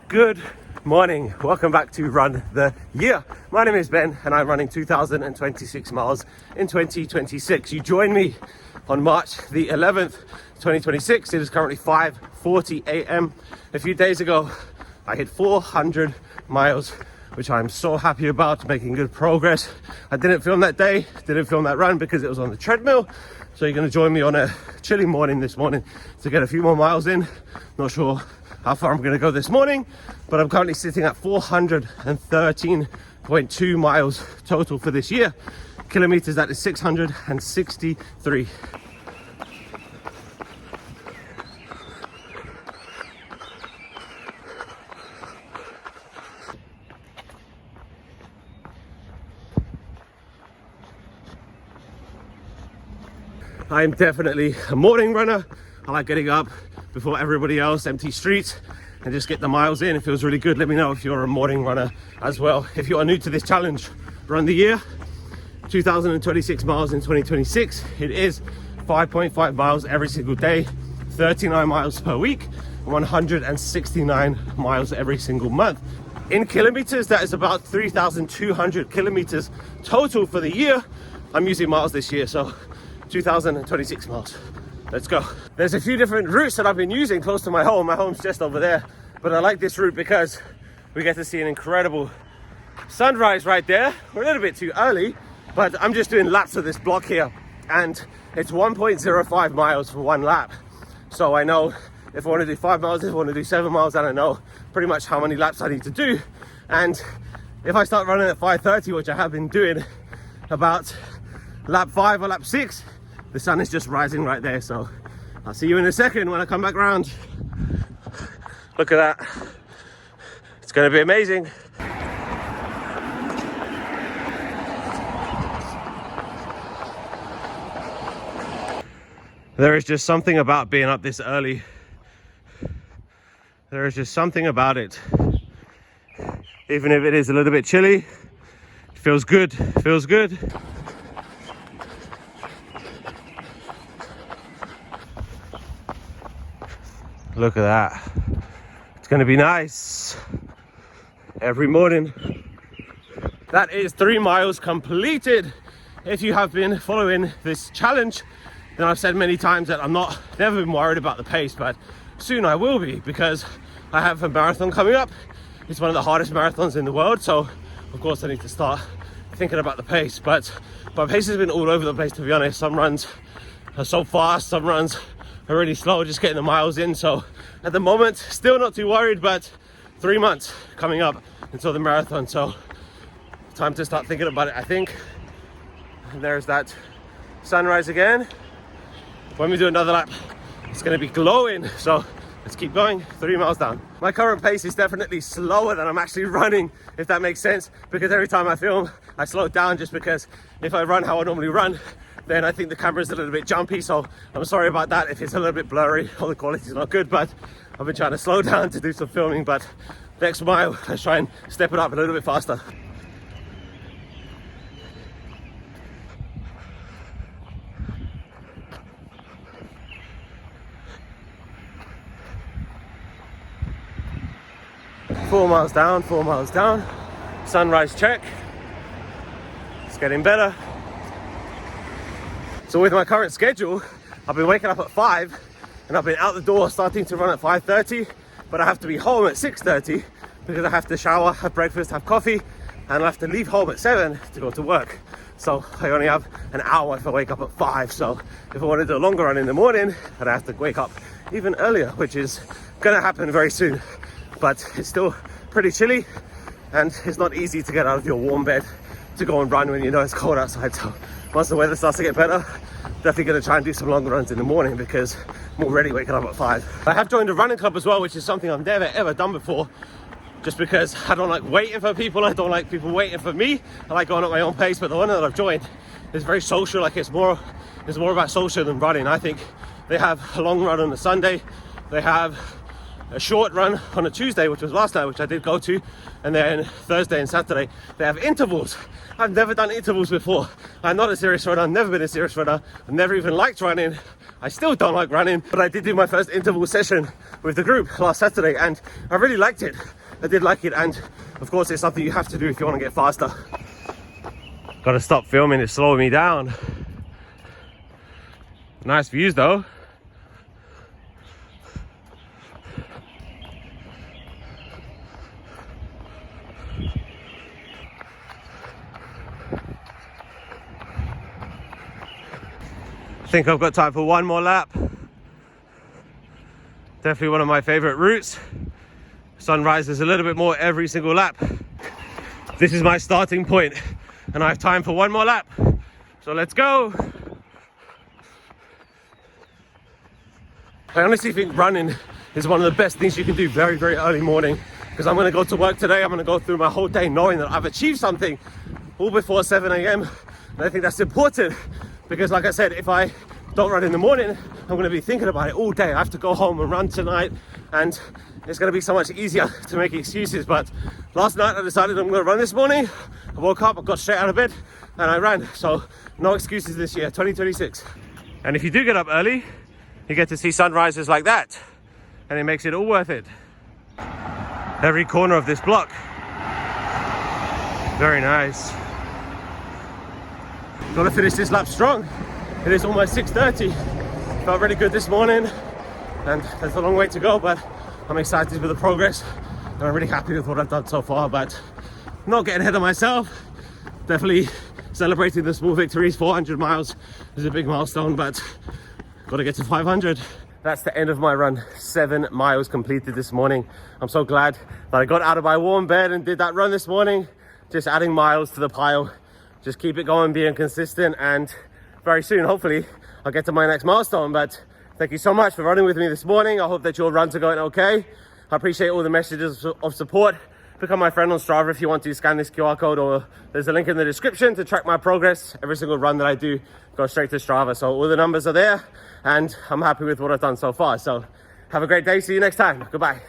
Good morning, welcome back to Run the Year. My name is Ben and I'm running 2,026 miles in 2026. You join me on March the 11th, 2026. It is currently 5:40 a.m. A few days ago, I hit 400 miles, which I'm so happy about, making good progress. I didn't film that day, didn't film that run because it was on the treadmill. So you're gonna join me on a chilly morning this morning to get a few more miles in. Not sure how far I'm gonna go this morning, but I'm currently sitting at 413.2 miles total for this year. Kilometers, that is 663. I'm definitely a morning runner. I like getting up before everybody else, empty streets, and just get the miles in. It feels really good. Let me know if you're a morning runner as well. If you are new to this challenge, Run the Year, 2,026 miles in 2026. It is 5.5 miles every single day, 39 miles per week, 169 miles every single month. In kilometers, that is about 3,200 kilometers total for the year. I'm using miles this year, so 2,026 miles. Let's go. There's a few different routes that I've been using close to my home. My home's just over there, but I like this route because we get to see an incredible sunrise right there. We're a little bit too early, but I'm just doing laps of this block here, and it's 1.05 miles for one lap. So I know if I want to do 5 miles, if I want to do 7 miles, then I know pretty much how many laps I need to do. And if I start running at 5:30, which I have been doing about lap 5 or lap 6, the sun is just rising right there. So I'll see you in a second when I come back around. Look at that. It's going to be amazing. There is just something about being up this early. There is just something about it. Even if it is a little bit chilly, it feels good. It feels good. Look at that. It's gonna be nice every morning. That is 3 miles completed. If you have been following this challenge, then I've said many times that never been worried about the pace, but soon I will be, because I have a marathon coming up. It's one of the hardest marathons in the world, so of course I need to start thinking about the pace. But my pace has been all over the place, to be honest. Some runs are so fast, some runs are really slow, just getting the miles in. So at the moment, still not too worried, but 3 months coming up until the marathon, so time to start thinking about it, I think. And there's that sunrise again. When we do another lap, it's going to be glowing, so let's keep going. 3 miles down. My current pace is definitely slower than I'm actually running, if that makes sense, because every time I film, I slow down, just because if I run how I normally run, then I think the camera is a little bit jumpy. So I'm sorry about that if it's a little bit blurry or the quality is not good, but I've been trying to slow down to do some filming. But next mile, let's try and step it up a little bit faster. 4 miles down, 4 miles down. Sunrise check. It's getting better. So with my current schedule, I've been waking up at 5 and I've been out the door starting to run at 5:30, but I have to be home at 6:30 because I have to shower, have breakfast, have coffee, and I have to leave home at 7 to go to work. So I only have an hour if I wake up at 5. So if I want to do a longer run in the morning, then I have to wake up even earlier, which is gonna happen very soon. But it's still pretty chilly, and it's not easy to get out of your warm bed to go and run when you know it's cold outside. So once the weather starts to get better, definitely going to try and do some longer runs in the morning, because I'm already waking up at 5. I have joined a running club as well, which is something I've never ever done before, just because I don't like waiting for people. I don't like people waiting for me. I like going at my own pace. But the one that I've joined is very social. Like it's more about social than running. I think they have a long run on a Sunday. They have a short run on a Tuesday, which was last night, which I did go to, and then Thursday and Saturday they have intervals. I've never done intervals before. I'm not a serious runner. I've never been a serious runner. I've never even liked running. I still don't like running, but I did do my first interval session with the group last Saturday and I really liked it. I did like it, and of course it's something you have to do if you want to get faster. Gotta stop filming, it's slowing me down. Nice views though. I think I've got time for one more lap. Definitely one of my favorite routes. Sun rises a little bit more every single lap. This is my starting point and I have time for one more lap. So let's go. I honestly think running is one of the best things you can do very, very early morning, because I'm going to go to work today. I'm going to go through my whole day knowing that I've achieved something all before 7 a.m. And I think that's important because, like I said, if I don't run in the morning, I'm going to be thinking about it all day. I have to go home and run tonight, and it's going to be so much easier to make excuses. But last night I decided I'm going to run this morning. I woke up, I got straight out of bed and I ran. So no excuses this year, 2026. And if you do get up early, you get to see sunrises like that, and it makes it all worth it. Every corner of this block. Very nice. Gotta finish this lap strong. It is almost 6:30. Felt really good this morning, and there's a long way to go, but I'm excited with the progress, and I'm really happy with what I've done so far, but not getting ahead of myself. Definitely celebrating the small victories. 400 miles is a big milestone, but got to get to 500. That's the end of my run. 7 miles completed this morning. I'm so glad that I got out of my warm bed and did that run this morning. Just adding miles to the pile. Just keep it going, being consistent, and very soon, hopefully, I'll get to my next milestone. But thank you so much for running with me this morning. I hope that your runs are going okay. I appreciate all the messages of support. Become my friend on Strava if you want to. Scan this QR code, or there's a link in the description to track my progress. Every single run that I do goes straight to Strava, so all the numbers are there, and I'm happy with what I've done so far. So have a great day. See you next time. Goodbye.